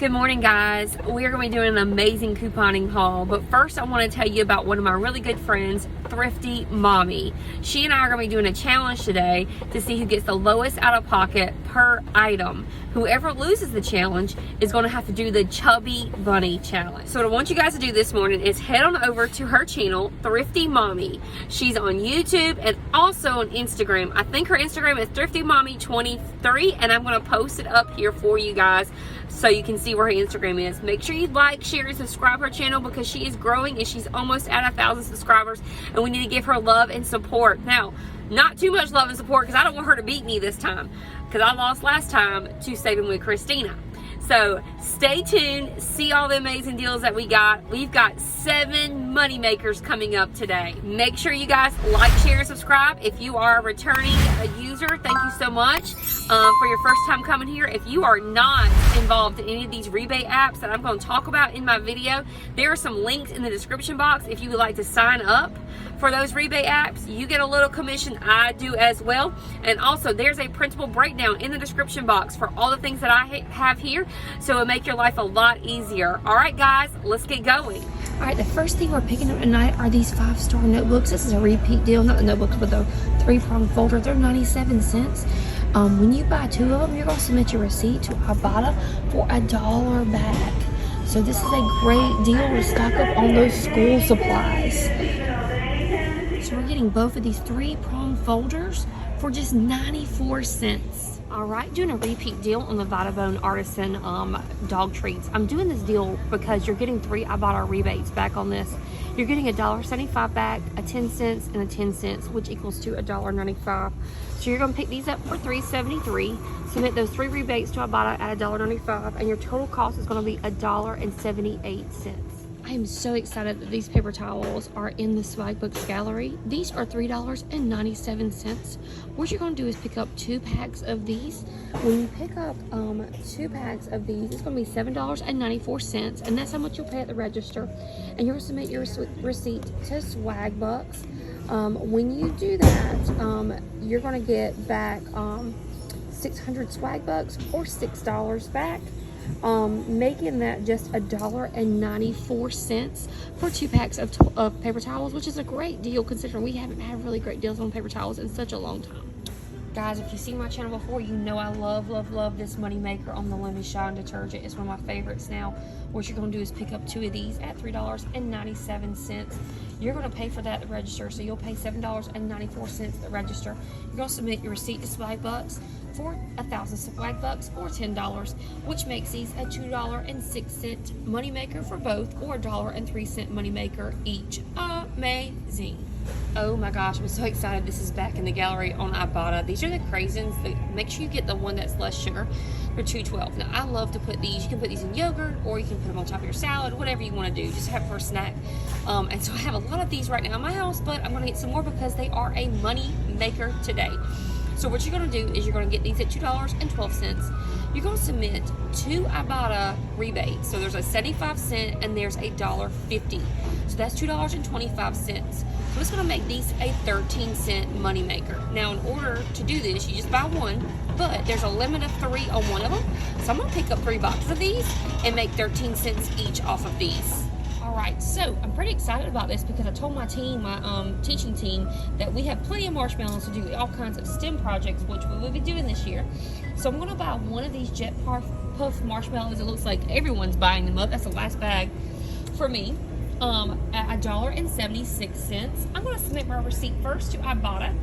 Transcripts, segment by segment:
Good morning, guys. We are going to be doing an amazing couponing haul, but first I want to tell you about one of my really good friends, Thrifty Mommy. She and I are going to be doing a challenge today to see who gets the lowest out of pocket per item. Whoever loses the challenge is going to have to do the Chubby Bunny challenge. So what I want you guys to do this morning is head on over to her channel, Thrifty Mommy. She's on YouTube and also on Instagram. I think her Instagram is Thrifty Mommy 23, and I'm going to post it up here for you guys so you can see where her Instagram is. Make sure you like, share, and subscribe her channel because she is growing and she's almost at 1,000 subscribers, and we need to give her love and support. Now, not too much love and support because I don't want her to beat me this time, because I lost last time to Saving with Christina. So stay tuned, see all the amazing deals that we got. We've got 7 money makers coming up today. Make sure you guys like, share, and subscribe. If you are a returning user, thank you so much for your first time coming here. If you are not involved in any of these rebate apps that I'm going to talk about in my video, there are some links in the description box if you would like to sign up for those rebate apps. You get a little commission, I do as well. And also there's a principal breakdown in the description box for all the things that I have here, so it'll make your life a lot easier. All right, guys, let's get going. All right, the first thing we're picking up tonight are these 5-star notebooks. This is a repeat deal, not the notebooks, but the 3-prong folder. They're 97 cents. When you buy 2 of them, you're going to submit your receipt to IBOTTA for $1 back. So this is a great deal to stock up on those school supplies. So we're getting both of these 3-prong folders for just 94 cents. All right, doing a repeat deal on the Vitabone Artisan dog treats. I'm doing this deal because you're getting 3 IBOTTA rebates back on this. You're getting $1.75 back, a 10 cents, and a 10 cents, which equals to $1.95. So you're gonna pick these up for $3.73. Submit those 3 rebates to IBOTTA at $1.95, and your total cost is gonna be $1.78. I am so excited that these paper towels are in the Swag Books gallery. These are $3.97. What you're going to do is pick up 2 packs of these. When you pick up 2 packs of these, it's going to be $7.94, and that's how much you'll pay at the register. And you're going to submit your receipt to Swag Books. When you do that, you're going to get back 600 Swag Bucks or $6 back. Making that just $1.94 for 2 packs of paper towels, which is a great deal considering we haven't had really great deals on paper towels in such a long time. Guys, if you've seen my channel before, you know I love this money maker on the Me Shine Detergent. It's one of my favorites now. What you're going to do is pick up 2 of these at $3.97. You're going to pay for that at the register, so you'll pay $7.94 at the register. You're going to submit your receipt to Swag Bucks for 1,000 Swag Bucks or $10, which makes these a $2.06 money maker for both, or $1.03 money maker each. Amazing. Oh my gosh, I'm so excited this is back in the gallery on IBOTTA. These are the craisins. Make sure you get the one that's less sugar for $2.12. Now I love to put these, you can put these in yogurt or you can put them on top of your salad, whatever you want to do, just have it for a snack. And so I have a lot of these right now in my house, but I'm going to get some more because they are a money maker today. So what you're going to do is you're going to get these at $2.12. You're going to submit 2 IBOTTA rebates. So there's a 75-cent and there's a $1.50. So that's $2.25. So it's going to make these a 13-cent money maker. Now, in order to do this, you just buy 1, but there's a limit of 3 on one of them. So I'm going to pick up 3 boxes of these and make 13 cents each off of these. Alright, so I'm pretty excited about this because I told my team, my teaching team, that we have plenty of marshmallows to do all kinds of STEM projects, which we will be doing this year. So I'm going to buy one of these Jet Puff Marshmallows. It looks like everyone's buying them up. That's the last bag for me. At $1.76. I'm going to submit my receipt first to IBOTTA,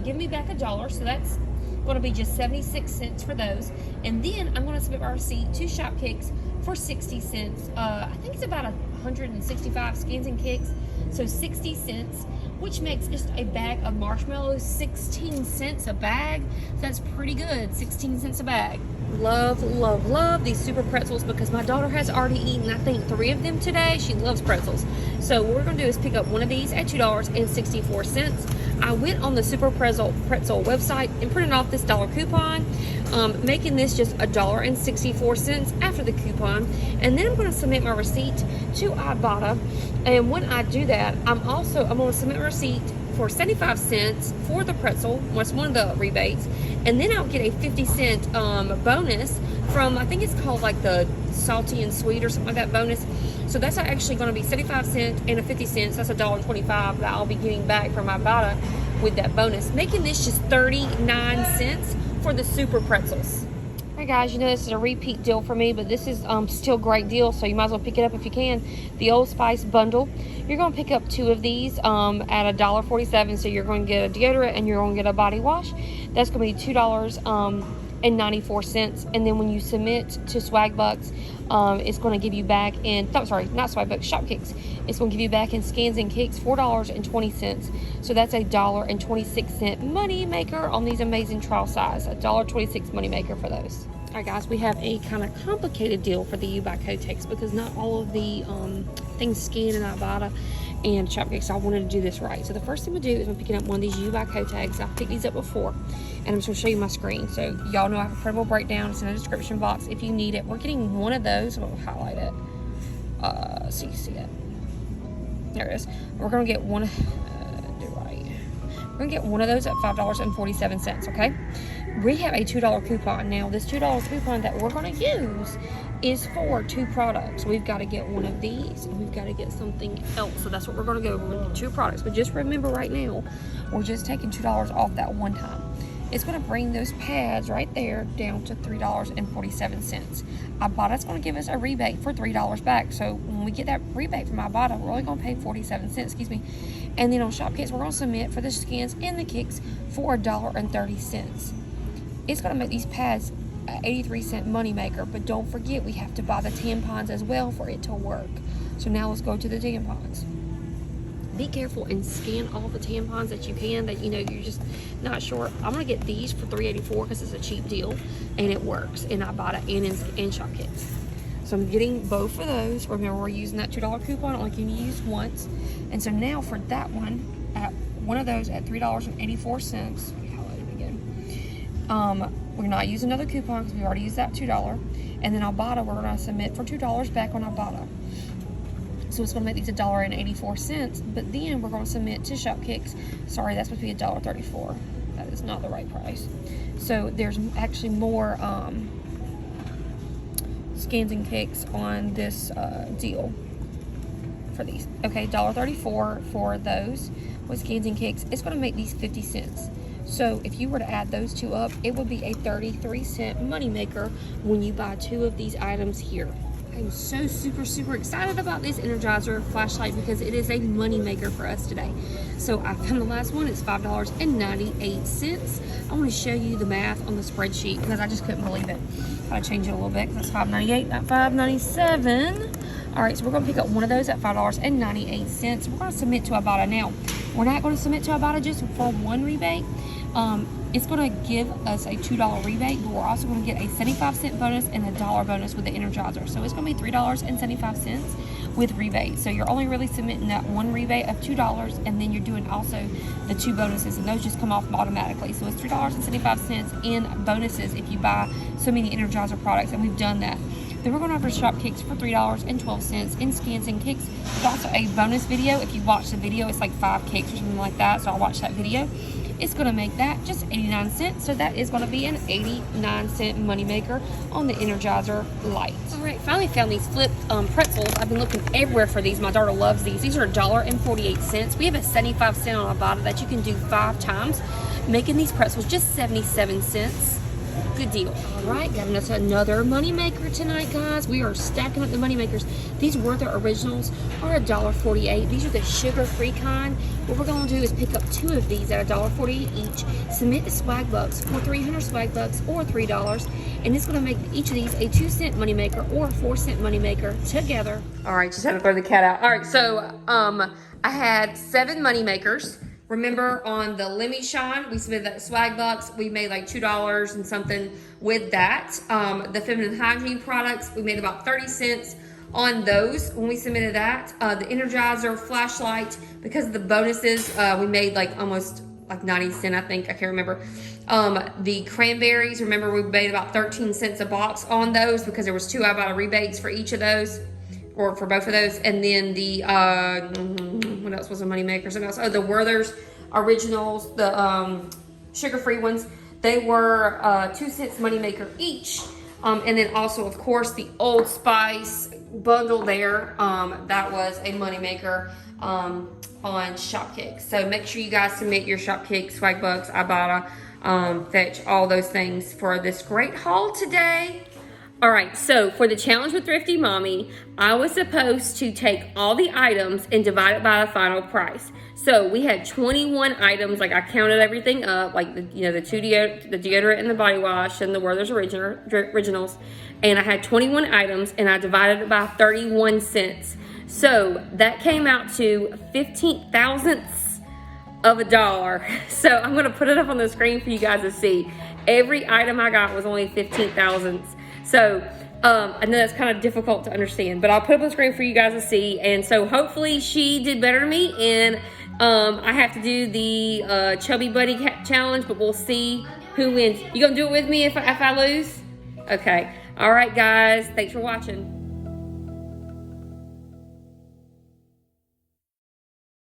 give me back $1, so that's going to be just 76 cents for those. And then I'm going to submit my receipt to Shopkick for 60 cents. I think it's about 165 skins and kicks, so 60 cents, which makes just a bag of marshmallows 16 cents a bag. That's pretty good, 16 cents a bag. Love these super pretzels because my daughter has already eaten, I think, 3 of them today. She loves pretzels. So what we're going to do is pick up one of these at $2.64. I went on the Super Pretzel website and printed off this $1 coupon, making this just $1.64 after the coupon. And then I'm going to submit my receipt to IBOTTA. And when I do that, I'm going to submit a receipt for 75 cents for the pretzel. What's one of the rebates. And then I'll get a 50-cent bonus from, I think it's called like the salty and sweet or something like that bonus. So that's actually going to be 75 cents and a 50 cents. That's $1.25 that I'll be getting back from IBOTTA with that bonus, making this just 39 cents for the super pretzels. All right, guys, you know this is a repeat deal for me, but this is still a great deal, so you might as well pick it up if you can. The Old Spice bundle. You're going to pick up 2 of these at $1.47, so you're going to get a deodorant and you're going to get a body wash. That's going to be $2.94, and then when you submit to Swagbucks, it's going to give you back in, not Swagbucks, Shopkicks. It's going to give you back in Scans and Kicks $4.20. So that's a $1.26 money maker on these amazing trial size. $1.26 money maker for those. All right, guys, we have a kind of complicated deal for the U by Kotex because not all of the things scan in IBOTTA and Shopkick, so I wanted to do this right. So the first thing we'll do is I'm picking up one of these U by Kotex. I've picked these up before, and I'm just going to show you my screen. So y'all know I have a printable breakdown. It's in the description box if you need it. We're getting one of those. I'm going to highlight it so you see it. There it is. We're going to get one. We're going to get one of those at $5.47, okay? We have a $2 coupon. Now, this $2 coupon that we're going to use is for 2 products. We've got to get one of these, and we've got to get something else. So that's what we're going to go. We're going to get 2 products. But just remember right now, we're just taking $2 off that one time. It's going to bring those pads right there down to $3.47. IBOTTA's going to give us a rebate for $3 back. So when we get that rebate from IBOTTA, we're only going to pay 47 cents, And then on Shopkicks, we're going to submit for the scans and the kicks for $1.30. It's going to make these pads an 83-cent money maker, but don't forget we have to buy the tampons as well for it to work. So now let's go to the tampons. Be careful and scan all the tampons that you can, that you know you're just not sure. I'm going to get these for $3.84 because it's a cheap deal and it works in IBOTTA and in Shopkicks. So I'm getting both of those. Remember, we're using that $2 coupon, only can you use once. And so now for that one, at one of those at $3.84, we're not using another coupon because we already used that $2. And then IBOTTA, we're going to submit for $2 back on IBOTTA. So it's going to make these $1.84, but then we're going to submit to Shopkicks. Sorry, that's supposed to be $1.34. That is not the right price. So there's actually more scans and kicks on this deal for these. Okay, $1.34 for those with scans and kicks. It's going to make these 50 cents. So if you were to add those 2 up, it would be a 33-cent money maker when you buy 2 of these items here. I'm so super excited about this Energizer Flashlight because it is a money maker for us today. So I found the last one. It's $5.98. I want to show you the math on the spreadsheet because I just couldn't believe it. I'll change it a little bit because that's $5.98, not $5.97. All right, so we're going to pick up one of those at $5.98. We're going to submit to IBOTTA. Now, we're not going to submit to IBOTTA just for one rebate. It's going to give us a $2 rebate, but we're also going to get a 75-cent bonus and a $1 bonus with the Energizer. So it's going to be $3.75 with rebate. So you're only really submitting that one rebate of $2, and then you're doing also the 2 bonuses, and those just come off automatically. So it's $3.75 in bonuses if you buy so many Energizer products, and we've done that. Then we're going to offer Shopkicks for $3.12 in scans and kicks. There's also a bonus video. If you watch the video, it's like 5 kicks or something like that. So I'll watch that video. It's going to make that just 89 cents. So that is going to be an 89-cent moneymaker on the Energizer Light. All right, finally found these flipped pretzels. I've been looking everywhere for these. My daughter loves these. These are $1.48. We have a 75-cent on IBOTTA that you can do 5 times, making these pretzels just 77 cents. Good deal. All right, got us another moneymaker tonight, guys. We are stacking up the moneymakers. These Werther Originals are $1.48. These are the sugar-free kind. What we're going to do is pick up 2 of these at $1.48 each. Submit to Swagbucks for 300 Swagbucks or $3, and it's going to make each of these a 2-cent moneymaker or a 4-cent moneymaker together. All right, just had to throw the cat out. All right, so I had 7 moneymakers. Remember on the Me Shine, we submitted that Swagbucks. We made like $2 and something with that. The feminine hygiene products, we made about 30 cents on those when we submitted that. The Energizer Flashlight, because of the bonuses, we made like almost like 90 cents, I think. I can't remember. The cranberries, remember we made about 13 cents a box on those because there was 2 IBOTTA rebates for each of those, or for both of those. And then the, what else was a moneymaker? Something else. Oh, the Werther's originals, the sugar-free ones. They were 2 cents moneymaker each. And then also, of course, the Old Spice bundle there. That was a moneymaker on Shopkick. So make sure you guys submit your Shopkick, swag bucks, IBOTTA, fetch, all those things for this great haul today. All right, so for the challenge with Thrifty Mommy, I was supposed to take all the items and divide it by the final price. So we had 21 items, like I counted everything up, like the deodorant and the body wash and the Werther's Originals, and I had 21 items and I divided it by 31 cents. So that came out to 15 thousandths of a dollar. So I'm gonna put it up on the screen for you guys to see. Every item I got was only 15 thousandths. So I know that's kind of difficult to understand, but I'll put up on the screen for you guys to see. And so hopefully she did better than me, and I have to do the Chubby Buddy challenge, but we'll see who wins. You gonna do it with me if I lose? Okay. All right, guys. Thanks for watching.